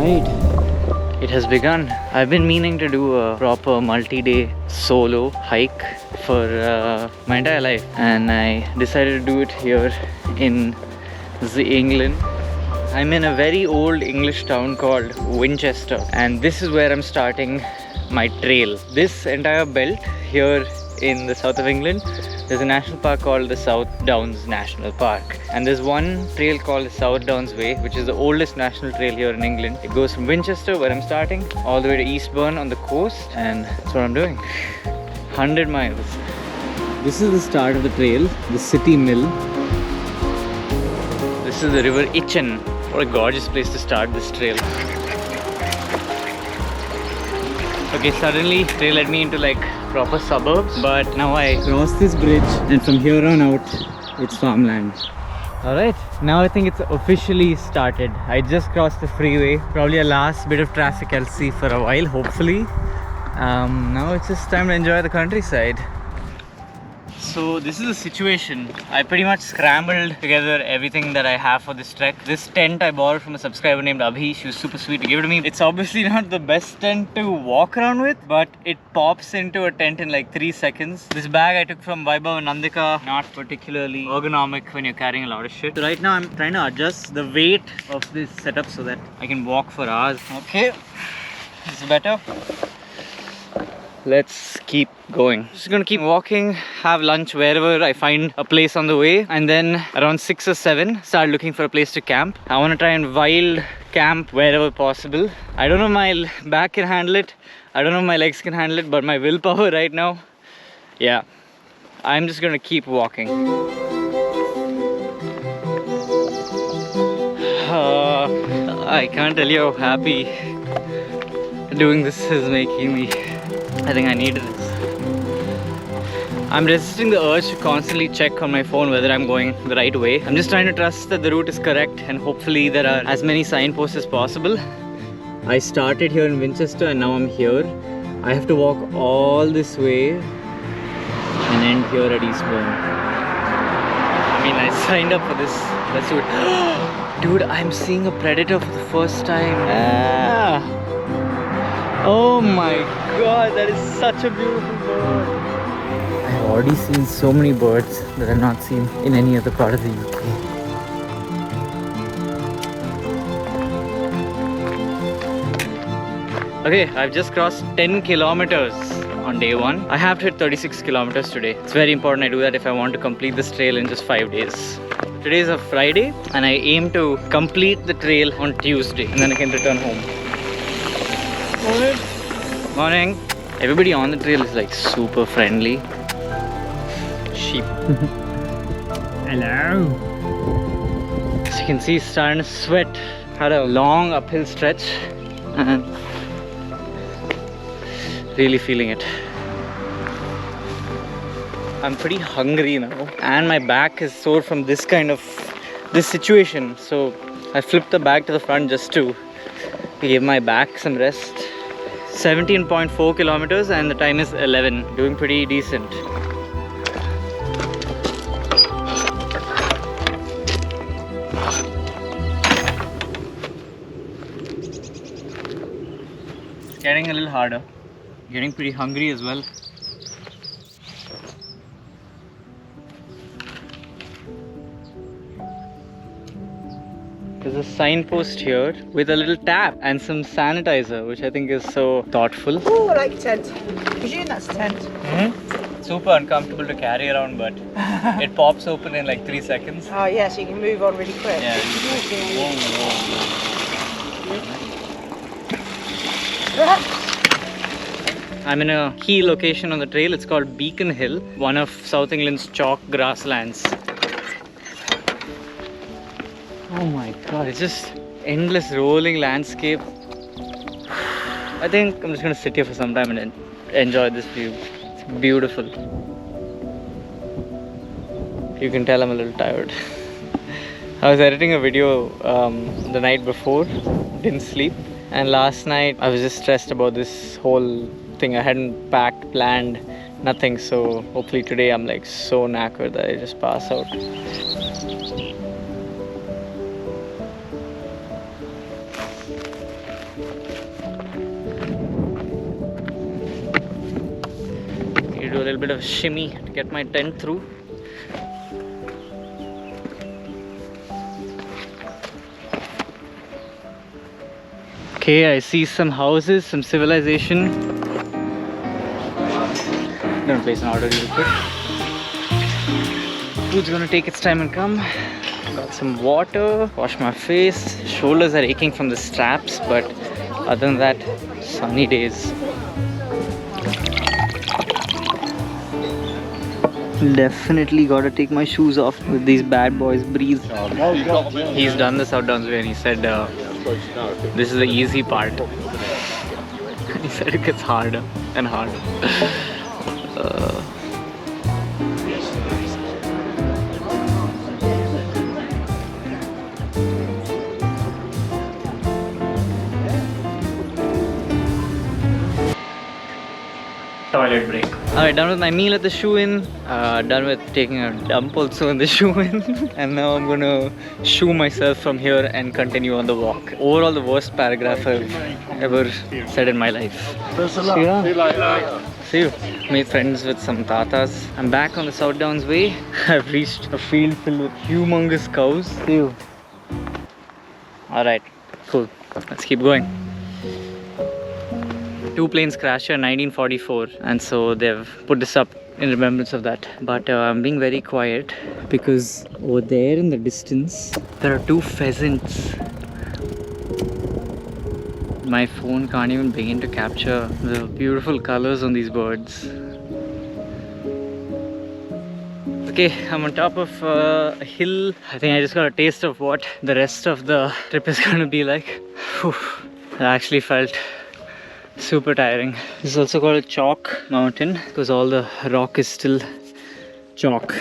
Alright, it has begun. I've been meaning to do a proper multi-day solo hike for my entire life, and I decided to do it here in England. I'm in a very old English town called Winchester, and this is where I'm starting my trail. This entire belt here in the south of England, there's a national park called the South Downs National Park, and there's one trail called the South Downs Way, which is the oldest national trail here in England. It goes from Winchester, where I'm starting, all the way to Eastbourne on the coast, and that's what I'm doing. 100 miles. This is the start of the trail, the city mill. This is the river Itchen. What a gorgeous place to start this trail. Okay, suddenly they led me into like proper suburbs, but now I cross this bridge and from here on out it's farmland. Alright, now I think it's officially started. I just crossed the freeway, probably a last bit of traffic I'll see for a while, hopefully. Now it's just time to enjoy the countryside. So this is the situation. I pretty much scrambled together everything that I have for this trek. This tent I borrowed from a subscriber named Abhi. She was super sweet to give it to me. It's obviously not the best tent to walk around with, but it pops into a tent in like 3 seconds. This bag I took from Vaibhav and Nandika, not particularly ergonomic when you're carrying a lot of shit. So right now I'm trying to adjust the weight of this setup so that I can walk for hours. Okay, this is better. Let's keep going. Just gonna keep walking, have lunch wherever I find a place on the way, and then around 6 or 7 start looking for a place to camp. I want to try and wild camp wherever possible. I don't know if my back can handle it, I don't know if my legs can handle it, but my willpower right now, yeah, I'm just gonna keep walking. I can't tell you how happy doing this is making me. I think I needed this. I'm resisting the urge to constantly check on my phone whether I'm going the right way. I'm just trying to trust that the route is correct, and hopefully there are as many signposts as possible. I started here in Winchester and now I'm here. I have to walk all this way and end here at Eastbourne. I mean, I signed up for this. Let's do it. Dude, I'm seeing a predator for the first time. Oh my god, that is such a beautiful bird. I've already seen so many birds that I've not seen in any other part of the UK. Okay, I've just crossed 10 kilometers on day 1. I have to hit 36 kilometers today. It's very important I do that if I want to complete this trail in just 5 days. Today is a Friday and I aim to complete the trail on Tuesday and then I can return home. Morning. Morning. Everybody on the trail is like super friendly. Sheep. Hello. As you can see, it's starting to sweat. Had a long uphill stretch and really feeling it. I'm pretty hungry now and my back is sore from this situation. So I flipped the bag to the front just to give my back some rest. 17.4 kilometers and the time is 11. Doing pretty decent. It's getting a little harder. Getting pretty hungry as well. There's a signpost here with a little tap and some sanitizer, which I think is so thoughtful. Oh, I like a tent. Presume that's a tent. Super uncomfortable to carry around, but it pops open in like 3 seconds. Oh yeah, so you can move on really quick. Yeah. I'm in a key location on the trail. It's called Beacon Hill, one of South England's chalk grasslands. Oh my god, it's just endless rolling landscape. I think I'm just gonna sit here for some time and enjoy this view. It's beautiful. You can tell I'm a little tired. I was editing a video the night before, didn't sleep, and last night I was just stressed about this whole thing. I hadn't packed, planned, nothing, so hopefully today I'm like so knackered that I just pass out. little bit of shimmy to get my tent through. Okay, I see some houses, some civilization. I'm gonna place an order real quick. Food's gonna take its time and come. Got some water, wash my face. Shoulders are aching from the straps, but other than that, sunny days. Definitely gotta take my shoes off with these bad boys breathe. He's done this out downs way and he said this is the easy part. He said it gets harder and harder. Toilet break. Alright, done with my meal at the shoe-in, done with taking a dump also in the shoe-in, and now I'm gonna shoe myself from here and continue on the walk. Overall, the worst paragraph I've ever said in my life. See you. See you. Made friends with some tatas. I'm back on the South Downs way. I've reached a field filled with humongous cows. See you. Alright, cool. Let's keep going. Two planes crashed here in 1944, and so they've put this up in remembrance of that. But I'm being very quiet because over there in the distance there are two pheasants. My phone can't even begin to capture the beautiful colors on these birds. Okay, I'm on top of a hill. I think I just got a taste of what the rest of the trip is going to be like. Whew. I actually felt super tiring. This is also called a chalk mountain because all the rock is still chalk.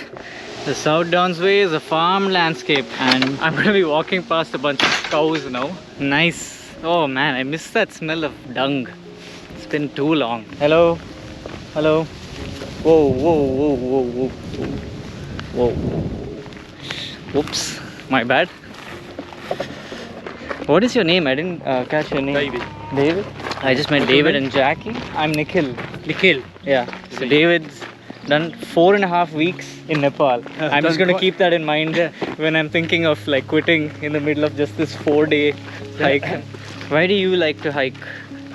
The South Downs Way is a farm landscape, and I'm going to be walking past a bunch of cows now. Nice. Oh man, I miss that smell of dung. It's been too long. Hello. Hello. Whoa, whoa, whoa, whoa, whoa. Whoa. Oops. My bad. What is your name? I didn't catch your name. David. David? I just met David and Jackie. I'm Nikhil. Nikhil. Yeah. So David's done 4.5 weeks in Nepal. I'm just going to keep that in mind when I'm thinking of like quitting in the middle of just this 4-day hike. Why do you like to hike?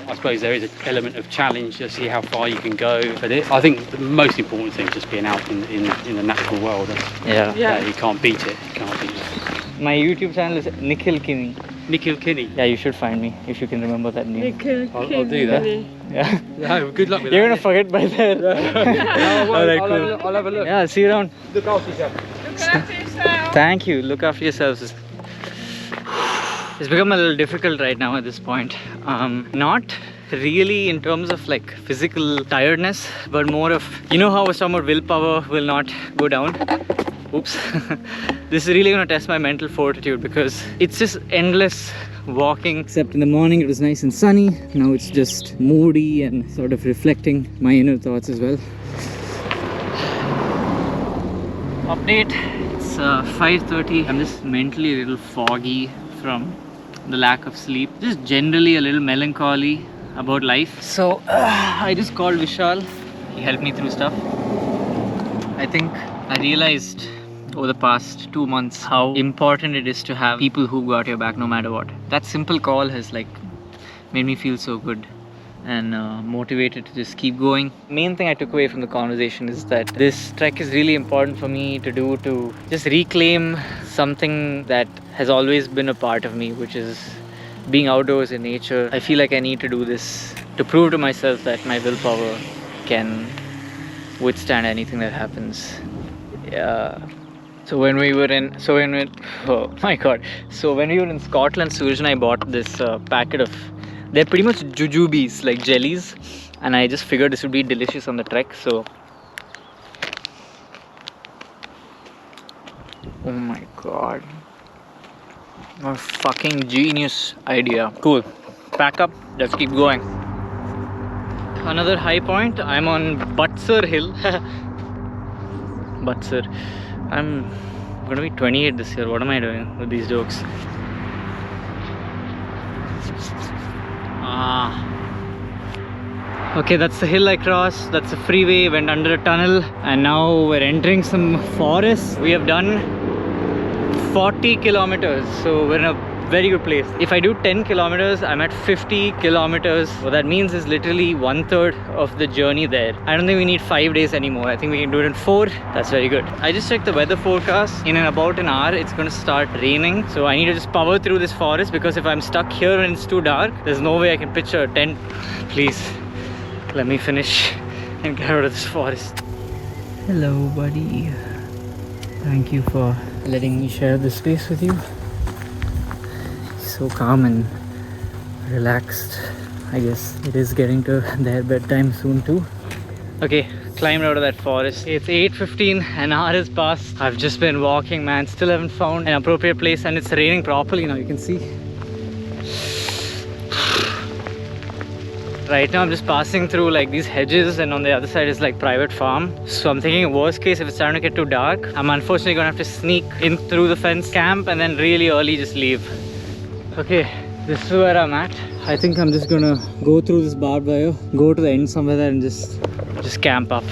I suppose there is an element of challenge to see how far you can go. But I think the most important thing is just being out in the natural world. Yeah. You can't beat it. You can't beat it. My YouTube channel is Nikhil Kini. Nikhil Kini. Yeah, you should find me if you can remember that name. I'll do that. Yeah. No, good luck with You're that. gonna forget by then. Alright, cool. I'll have a look. Yeah, see you around. Look after yourself. Look after yourself. Thank you. Look after yourselves. It's become a little difficult right now at this point. Not really in terms of like physical tiredness, but more of, you know how summer willpower will not go down. Oops. This is really going to test my mental fortitude because it's just endless walking. Except in the morning it was nice and sunny. Now it's just moody and sort of reflecting my inner thoughts as well. Update. It's 5:30. I'm just mentally a little foggy from the lack of sleep. Just generally a little melancholy about life. So I just called Vishal. He helped me through stuff. I think I realized over the past 2 months how important it is to have people who got your back no matter what. That simple call has like made me feel so good and motivated to just keep going. Main thing I took away from the conversation is that this trek is really important for me to do, to just reclaim something that has always been a part of me, which is being outdoors in nature. I feel like I need to do this to prove to myself that my willpower can withstand anything that happens. Yeah. So when we were in, oh my god. So when we were in Scotland, Suraj and I bought this packet of, they're pretty much jujubes, like jellies. And I just figured this would be delicious on the trek, so. Oh my god. What a fucking genius idea. Cool. Pack up, let's keep going. Another high point, I'm on Butser hill. Butser. I'm gonna be 28 this year. What am I doing with these jokes? Okay, that's the hill I crossed. That's the freeway. Went under a tunnel, and now we're entering some forest. We have done 40 kilometers, so we're in a very good place. If I do 10 kilometers, I'm at 50 kilometers. What that means is literally 1/3 of the journey there. I don't think we need 5 days anymore. I think we can do it in 4. That's very good. I just checked the weather forecast. In about an hour, it's going to start raining. So I need to just power through this forest, because if I'm stuck here and it's too dark, there's no way I can pitch a tent. Please, let me finish and get out of this forest. Hello, buddy. Thank you for letting me share this space with you. So calm and relaxed. I guess it is getting to their bedtime soon too. Okay, climbed out of that forest. It's 8:15, an hour has passed. I've just been walking, man. Still haven't found an appropriate place, and it's raining properly now, you can see. Right now I'm just passing through like these hedges, and on the other side is like private farm. So I'm thinking worst case, if it's starting to get too dark, I'm unfortunately gonna have to sneak in through the fence, camp, and then really early just leave. Okay, this is where I'm at. I think I'm just gonna go through this barbed wire, go to the end somewhere there, and just camp up.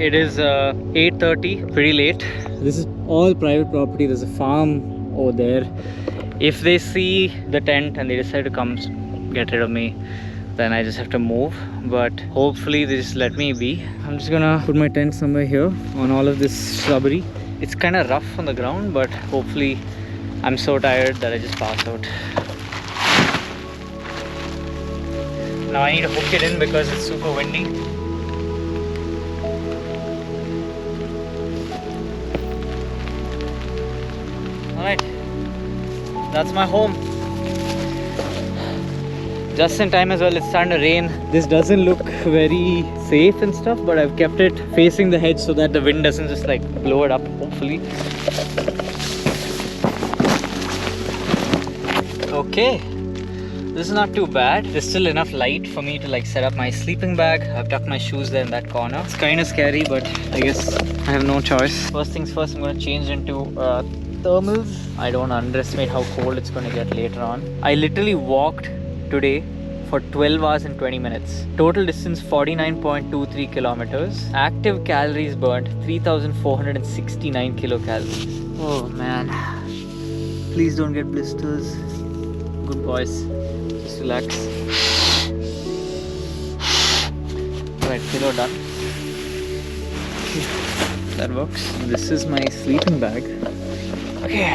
It is 8:30, pretty late. This is all private property. There's a farm over there. If they see the tent and they decide to come get rid of me, then I just have to move. But hopefully they just let me be. I'm just gonna put my tent somewhere here on all of this shrubbery. It's kind of rough on the ground, but hopefully I'm so tired that I just pass out. Now I need to hook it in because it's super windy. Alright, that's my home. Just in time as well. It's starting to rain. This doesn't look very safe and stuff, but I've kept it facing the hedge so that the wind doesn't just like blow it up, hopefully. Okay, this is not too bad. There's still enough light for me to like set up my sleeping bag. I've tucked my shoes there in that corner. It's kind of scary, but I guess I have no choice. First things first, I'm going to change into thermals. I don't underestimate how cold it's going to get later on. I literally walked today for 12 hours and 20 minutes. Total distance 49.23 kilometers. Active calories burnt 3,469 kilocalories. Oh man. Please don't get blisters. Good boys. Just relax. Alright, kilo done. Okay, that works. This is my sleeping bag. Okay,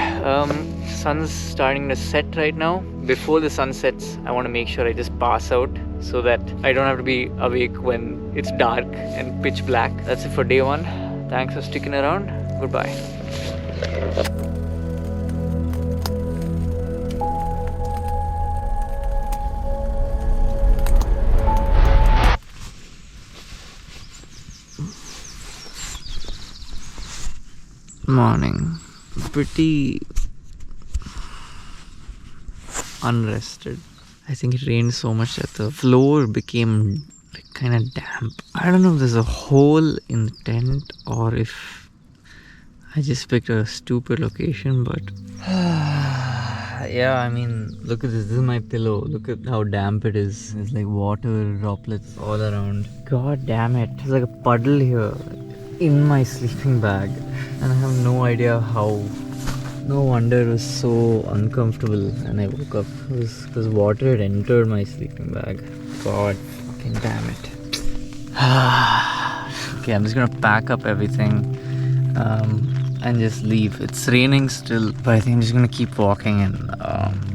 sun's starting to set right now. Before the sun sets, I want to make sure I just pass out so that I don't have to be awake when it's dark and pitch black. That's it for day 1. Thanks for sticking around. Goodbye. Morning. Pretty unrested. I think it rained so much that the floor became like kind of damp. I don't know if there's a hole in the tent or if I just picked a stupid location, but yeah, I mean, look at this. This is my pillow. Look at how damp it is. There's like water droplets all around. God damn it. There's like a puddle here in my sleeping bag, and I have no idea how. No wonder it was so uncomfortable and I woke up. It was because water had entered my sleeping bag. God fucking damn it. Okay, I'm just gonna pack up everything and just leave. It's raining still, but I think I'm just gonna keep walking and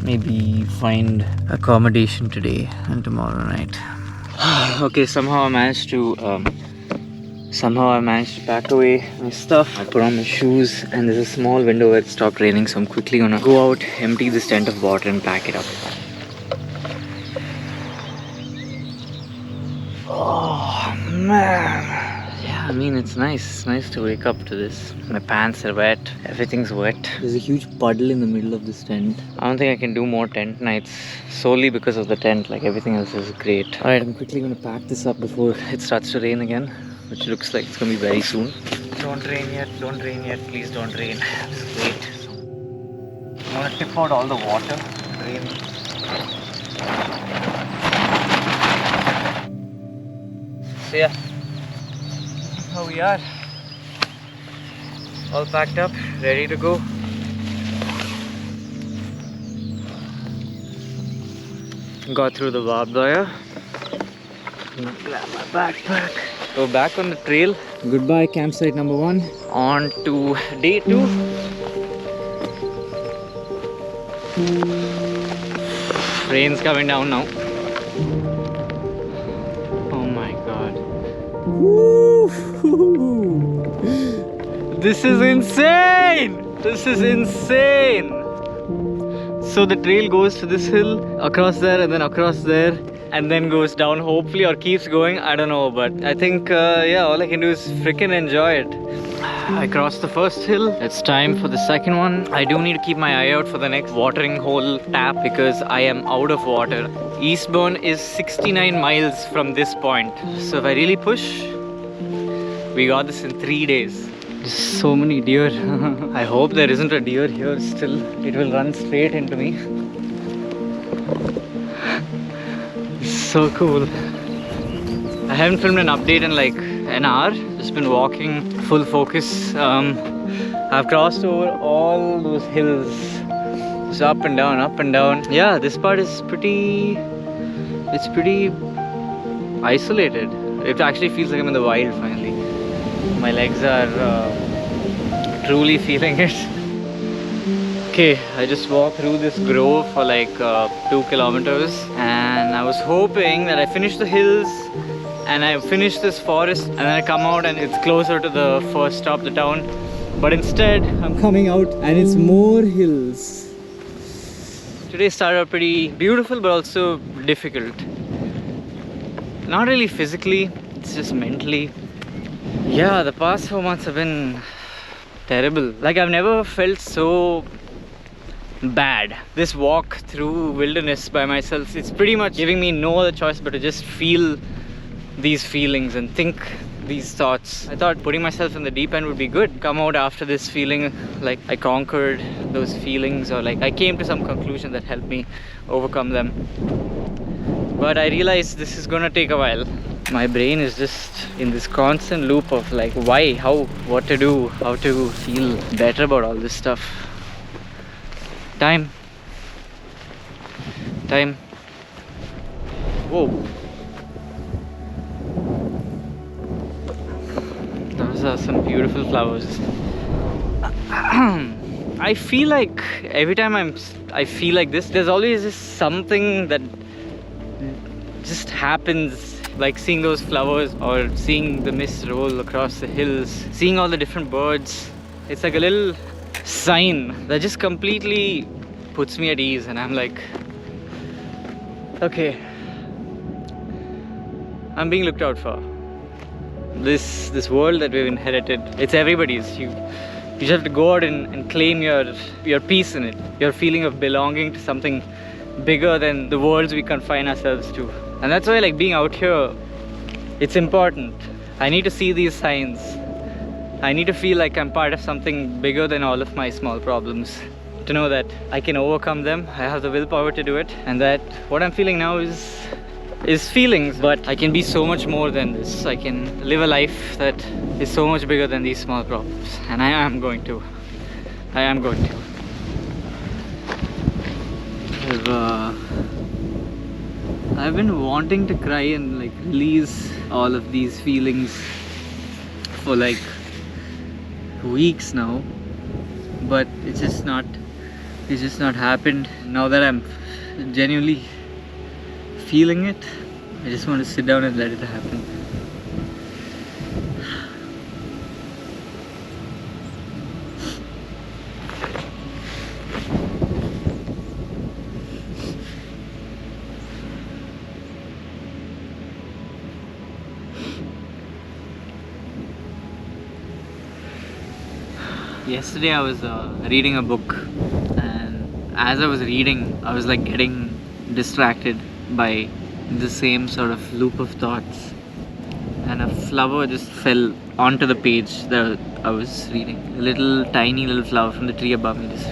maybe find accommodation today and tomorrow night. Okay, somehow I managed to pack away my stuff. I put on my shoes, and there's a small window where it stopped raining, so I'm quickly gonna go out, empty this tent of water and pack it up. Oh man. Yeah, I mean, it's nice. It's nice to wake up to this. My pants are wet. Everything's wet. There's a huge puddle in the middle of this tent. I don't think I can do more tent nights solely because of the tent. Like, everything else is great. Alright, I'm quickly gonna pack this up before it starts to rain again. which looks like it's gonna be very soon. Don't rain yet, don't rain yet, please don't rain. Just wait. I want to tip out all the water. Rain. So yeah, here we are. All packed up, ready to go. Got through the barbed wire. Grab my backpack. So back on the trail. Goodbye campsite number 1. On to day 2. Rain's coming down now. Oh my god. This is insane! This is insane! So the trail goes to this hill, across there and then across there, and then goes down hopefully, or keeps going, I don't know, but I think yeah, all I can do is freaking enjoy it. I crossed the first hill, it's time for the second one. I do need to keep my eye out for the next watering hole tap because I am out of water. Eastbourne is 69 miles from this point, so if I really push, we got this in 3 days. There's so many deer. I hope there isn't a deer here still. It will run straight into me. It's so cool. I haven't filmed an update in like an hour. Just been walking, full focus. I've crossed over all those hills. Just up and down, up and down. Yeah, this part is pretty... It's pretty isolated. It actually feels like I'm in the wild finally. My legs are truly feeling it. Okay, I just walked through this grove for like 2 kilometers, and I was hoping that I finish the hills and I finish this forest and then I come out and it's closer to the first stop, the town. But instead, I'm coming out and it's more hills. Today started out pretty beautiful but also difficult. Not really physically, it's just mentally. Yeah, the past 4 months have been terrible. Like, I've never felt so bad. This walk through wilderness by myself, it's pretty much giving me no other choice but to just feel these feelings and think these thoughts. I thought putting myself in the deep end would be good. Come out after this feeling like I conquered those feelings, or like I came to some conclusion that helped me overcome them. But I realized this is gonna take a while. My brain is just in this constant loop of like why, how, what to do, how to feel better about all this stuff. Time. Whoa. Those are some beautiful flowers. I feel like every time I feel like this, there's always this something that just happens. Like seeing those flowers or seeing the mist roll across the hills, seeing all the different birds. It's like a little sign that just completely puts me at ease, and I'm like, okay, I'm being looked out for. This world that we've inherited, it's everybody's. You just have to go out and claim your peace in it, your feeling of belonging to something bigger than the worlds we confine ourselves to. And that's why, like, being out here, it's important. I need to see these signs. I need to feel like I'm part of something bigger than all of my small problems. To know that I can overcome them, I have the willpower to do it, and that what I'm feeling now is feelings, but I can be so much more than this. I can live a life that is so much bigger than these small problems. And I am going to. I've been wanting to cry and like release all of these feelings for like weeks now, but it's just not happened. Now that I'm genuinely feeling it, I just want to sit down and let it happen. Yesterday I was reading a book, and as I was reading, I was like getting distracted by the same sort of loop of thoughts. and a flower just fell onto the page that I was reading. A little tiny little flower from the tree above me just.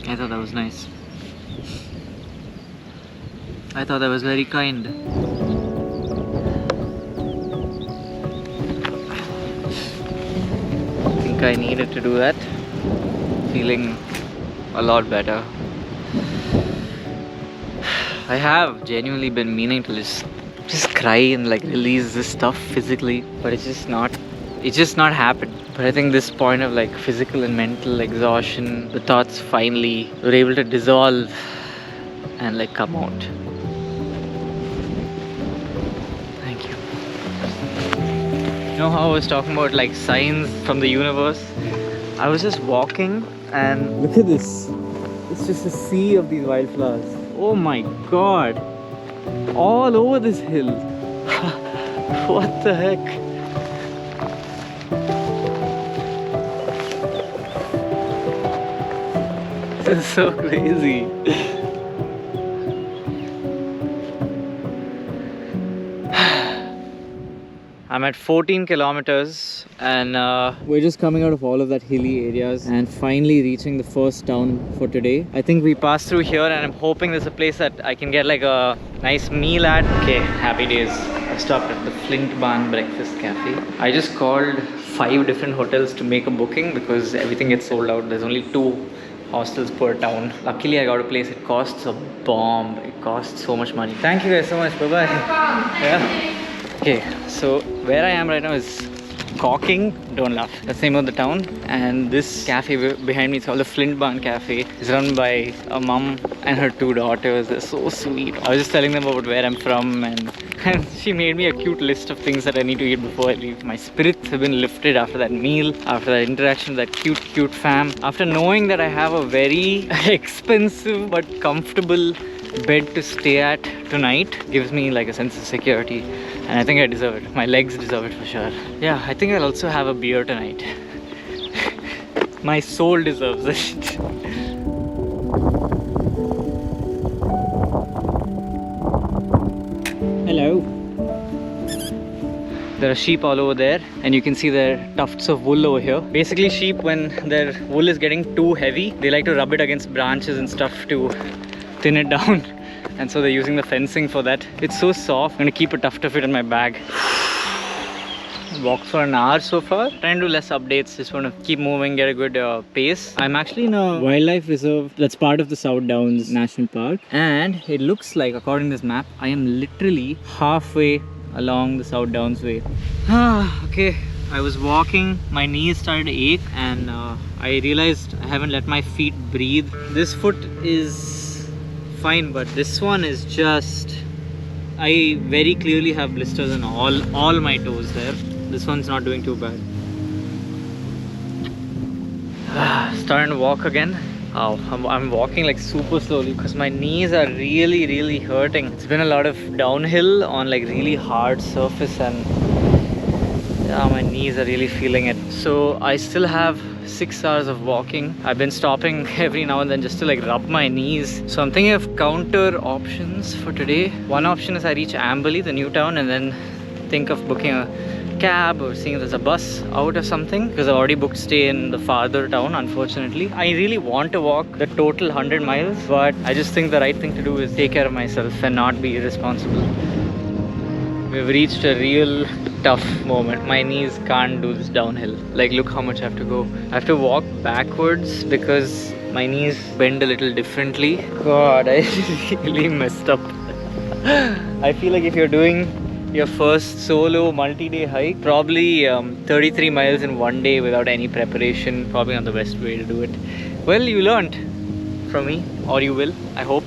I thought that was nice. I thought that was very kind. I think I needed to do that. Feeling a lot better. I have genuinely been meaning to just cry and like release this stuff physically, but it's just not happened. But I think this point of like physical and mental exhaustion, the thoughts finally were able to dissolve and like come out. Thank you. You know how I was talking about like signs from the universe? I was just walking and look at this. It's just a sea of these wildflowers. Oh my god. All over this hill. What the heck? This is so crazy. I'm at 14 kilometers and we're just coming out of all of that hilly areas and finally reaching the first town for today. I think we passed through here and I'm hoping there's a place that I can get like a nice meal at. Okay, happy days. I stopped at the Flint Barn Breakfast Cafe. I just called 5 different hotels to make a booking because everything gets sold out. There's only 2 hostels per town. Luckily I got a place. It costs a bomb. It costs so much money. Thank you guys so much. Bye bye. Yeah. Okay, so where I am right now is Corking, don't laugh. That's the name of the town. And this cafe behind me, it's called the Flint Barn Cafe. It's run by a mum and her 2 daughters. They're so sweet. I was just telling them about where I'm from and she made me a cute list of things that I need to eat before I leave. My spirits have been lifted after that meal, after that interaction with that cute fam. After knowing that I have a very expensive but comfortable bed to stay at tonight, gives me like a sense of security. And I think I deserve it. My legs deserve it for sure. Yeah, I think I'll also have a beer tonight. My soul deserves it. Hello. There are sheep all over there and you can see there are tufts of wool over here. Basically sheep, when their wool is getting too heavy, they like to rub it against branches and stuff to thin it down. And so they're using the fencing for that. It's so soft. I'm gonna keep a tuft of it in my bag. Walked for an hour so far. Trying to do less updates. Just want to keep moving, get a good pace. I'm actually in a wildlife reserve that's part of the South Downs National Park. And it looks like, according to this map, I am literally halfway along the South Downs way. Okay. I was walking, my knees started to ache and I realized I haven't let my feet breathe. This foot is fine, but this one is just, I very clearly have blisters on all my toes there. This one's not doing too bad. Starting to walk again. Oh, I'm walking like super slowly because my knees are really hurting. It's been a lot of downhill on like really hard surface and yeah, my knees are really feeling it. So I still have 6 hours of walking. I've been stopping every now and then just to like rub my knees. So I'm thinking of counter options for today. One option is I reach Amberley, the new town, and then think of booking a cab or seeing if there's a bus out or something, because I've already booked stay in the farther town, unfortunately. I really want to walk the total 100 miles, but I just think the right thing to do is take care of myself and not be irresponsible. We've reached a real tough moment. My knees can't do this downhill. Like, look how much I have to go. I have to walk backwards because my knees bend a little differently. God, I really messed up. I feel like if you're doing your first solo multi-day hike, probably 33 miles in one day without any preparation, probably not the best way to do it. Well, you learned from me, or you will, I hope.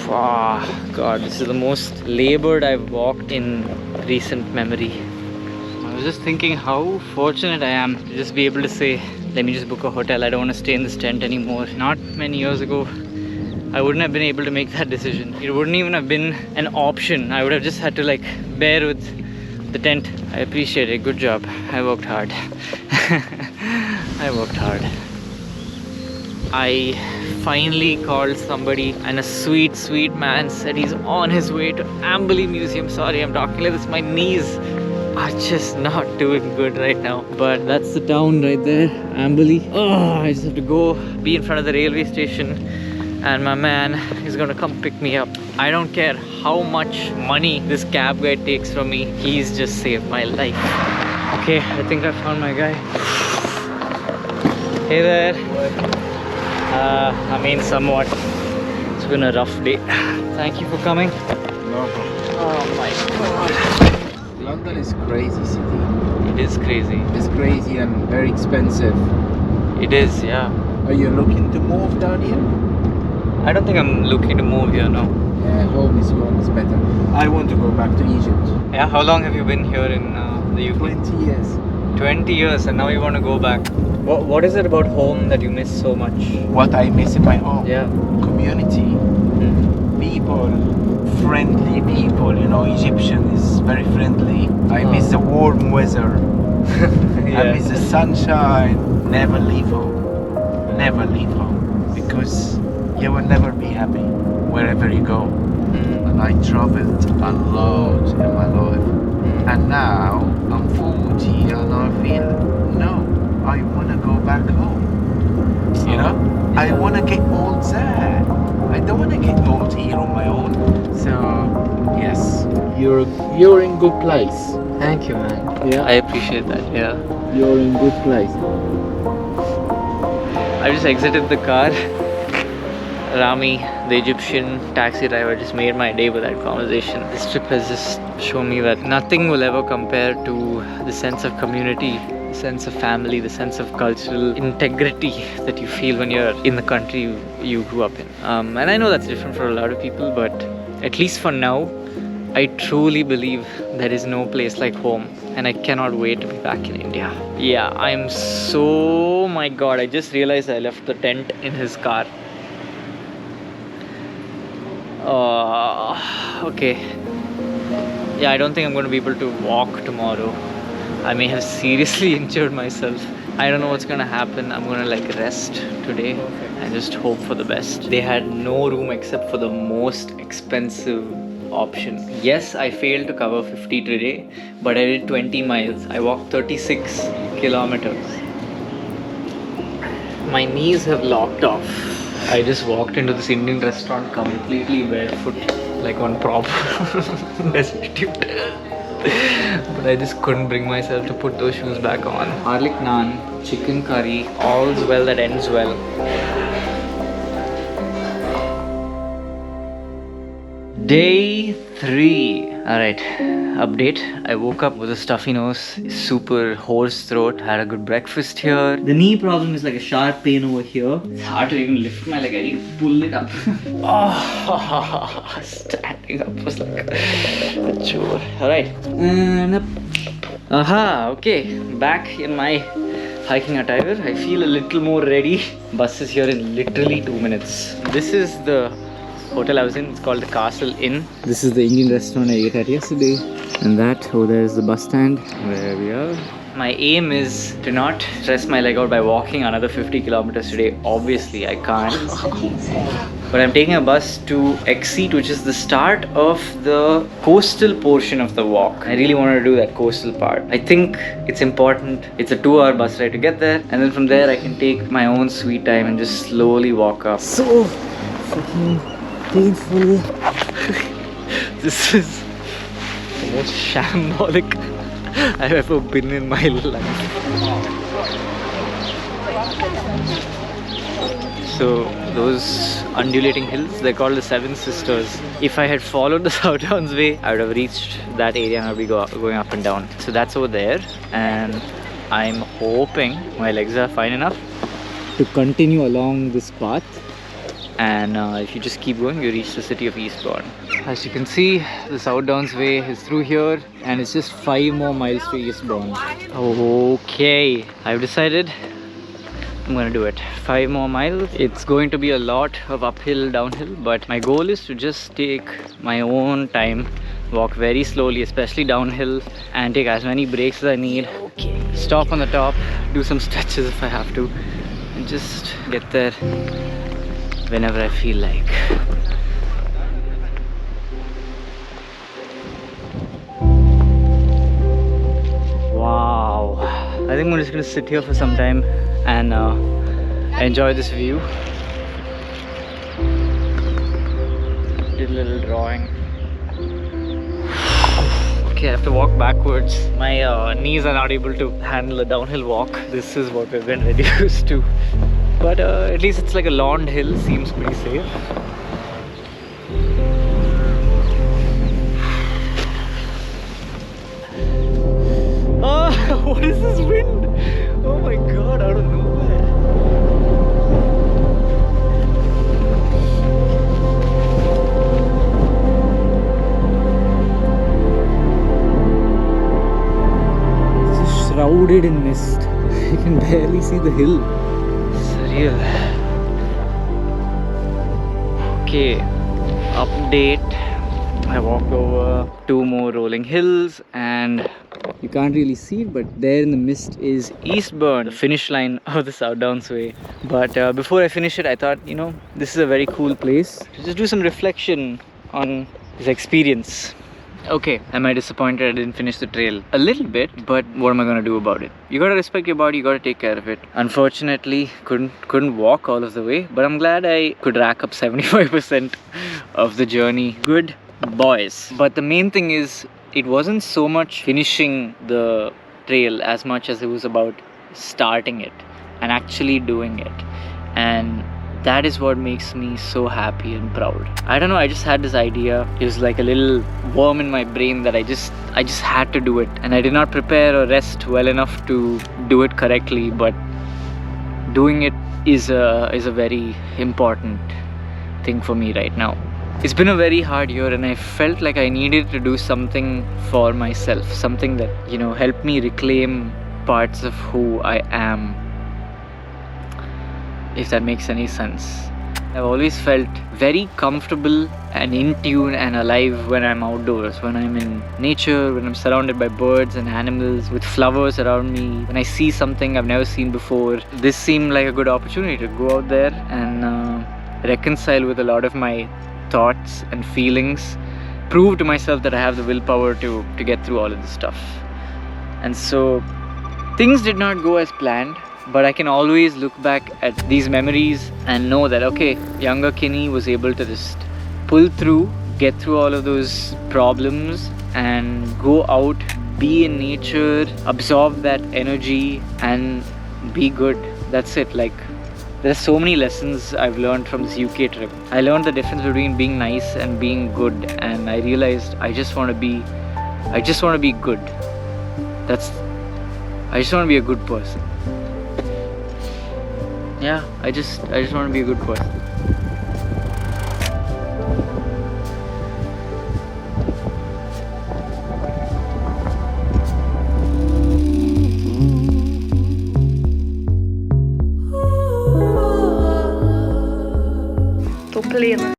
God, this is the most labored I've walked in recent memory. I was just thinking how fortunate I am to just be able to say, let me just book a hotel. I don't want to stay in this tent anymore. Not many years ago, I wouldn't have been able to make that decision. It wouldn't even have been an option. I would have just had to like bear with the tent. I appreciate it. Good job. I worked hard. I worked hard. I finally called somebody, and a sweet, sweet man said he's on his way to Amberley Museum. Sorry, I'm talking like this. My knees are just not doing good right now. But that's the town right there, Amberley. Oh, I just have to go be in front of the railway station, and my man is gonna come pick me up. I don't care how much money this cab guy takes from me. He's just saved my life. Okay, I think I found my guy. Hey there. I mean, somewhat. It's been a rough day. Thank you for coming. No problem. Oh my god. London is crazy city. It is crazy. It's crazy and very expensive. It is, yeah. Are you looking to move down here? I don't think I'm looking to move here now. Yeah, home is better. I want to go back to Egypt. Yeah, how long have you been here in the UK? 20 years. 20 years, and now you want to go back. What is it about home that you miss so much? What I miss in my home? Yeah. Community. People. Friendly people. You know, Egyptian is very friendly. I miss the warm weather. I miss the sunshine. Never leave home. Never leave home. Because you will never be happy wherever you go. And I traveled a lot in my life. And now I'm 40 and I feel, no, I want to go back home. You know? I want to get old there. I don't want to get old here on my own. So, yes, you're in good place. Thank you, man. Yeah. I appreciate that, yeah. You're in good place. I just exited the car. Rami, the Egyptian taxi driver, just made my day with that conversation. This trip has just shown me that nothing will ever compare to the sense of community, the sense of family, the sense of cultural integrity that you feel when you're in the country you grew up in. And I know that's different for a lot of people, but at least for now, I truly believe there is no place like home, and I cannot wait to be back in India. Yeah, I'm so... my god, I just realized I left the tent in his car. Okay. Yeah, I don't think I'm going to be able to walk tomorrow. I may have seriously injured myself. I don't know what's going to happen. I'm going to like rest today and just hope for the best. They had no room except for the most expensive option. Yes, I failed to cover 50 today, but I did 20 miles. I walked 36 kilometers. My knees have locked off. I just walked into this Indian restaurant completely barefoot, like one proper destitute. But I just couldn't bring myself to put those shoes back on. Garlic naan, chicken curry, all's well that ends well. Day 3. Alright, update. I woke up with a stuffy nose, super hoarse throat, had a good breakfast here. The knee problem is like a sharp pain over here. It's hard to even lift my leg, I need to pull it up. Oh, standing up was like a chore. Alright, and up. Aha, okay, back in my hiking attire. I feel a little more ready. Bus is here in literally 2 minutes. This is the hotel I was in. It's called the Castle Inn. This is the Indian restaurant I ate at yesterday, and that over there is the bus stand where we are. My aim is to not stress my leg out by walking another 50 kilometers today. Obviously I can't, but I'm taking a bus to Exceed, which is the start of the coastal portion of the walk. I really want to do that coastal part. I think it's important. It's a 2-hour bus ride to get there, and then from there I can take my own sweet time and just slowly walk up. So fucking painful. This is the most shambolic I've ever been in my life. So those undulating hills, they're called the Seven Sisters. If I had followed the South Downs way, I would have reached that area and I'd be going up and down. So that's over there, and I'm hoping my legs are fine enough to continue along this path. And if you just keep going, you reach the city of Eastbourne. As you can see, the South Downs way is through here, and it's just 5 more miles to Eastbourne. Okay, I've decided I'm gonna do it. 5 more miles. It's going to be a lot of uphill, downhill, but my goal is to just take my own time, walk very slowly, especially downhill, and take as many breaks as I need. Okay. Stop on the top, do some stretches if I have to, and just get there whenever I feel like. Wow, I think I'm just gonna sit here for some time and enjoy this view. Did a little drawing. Okay, I have to walk backwards. My knees are not able to handle a downhill walk. This is what we've been reduced to. But at least it's like a lawn hill, seems pretty safe. Oh, what is this wind? Oh my god, out of nowhere. Shrouded in mist. You can barely see the hill. Surreal. Okay, update. I walked over 2 more rolling hills and you can't really see it, but there in the mist is Eastbourne, the finish line of the Southdowns Way. But before I finish it, I thought, you know, this is a very cool place to just do some reflection on this experience. Okay, am I disappointed I didn't finish the trail? A little bit, but what am I gonna do about it? You gotta respect your body, you gotta take care of it. Unfortunately, couldn't walk all of the way, but I'm glad I could rack up 75% of the journey. Good boys. But the main thing is, it wasn't so much finishing the trail as much as it was about starting it and actually doing it. And that is what makes me so happy and proud. I don't know, I just had this idea. It was like a little worm in my brain that I just had to do it. And I did not prepare or rest well enough to do it correctly, but doing it is a very important thing for me right now. It's been a very hard year and I felt like I needed to do something for myself. Something that, you know, helped me reclaim parts of who I am. If that makes any sense. I've always felt very comfortable and in tune and alive when I'm outdoors, when I'm in nature, when I'm surrounded by birds and animals, with flowers around me, when I see something I've never seen before. This seemed like a good opportunity to go out there and reconcile with a lot of my thoughts and feelings, prove to myself that I have the willpower to get through all of this stuff. And so things did not go as planned, but I can always look back at these memories and know that, okay, younger Kini was able to just pull through, get through all of those problems and go out, be in nature, absorb that energy and be good. That's it. Like, there's so many lessons I've learned from this UK trip. I learned the difference between being nice and being good, and I realized I just want to be good. I just want to be a good person. Yeah, I just want to be a good person. To clean.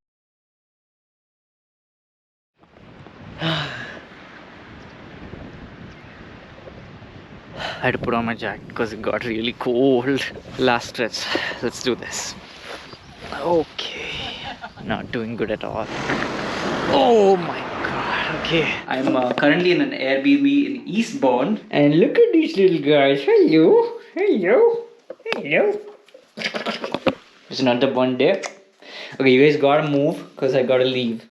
I had to put on my jacket because it got really cold. Last stretch. Let's do this. Okay. Not doing good at all. Oh my god. Okay. I'm currently in an Airbnb in Eastbourne. And look at these little guys. Hello. Hello. Hello. It's another one day. Okay, you guys gotta move because I gotta leave.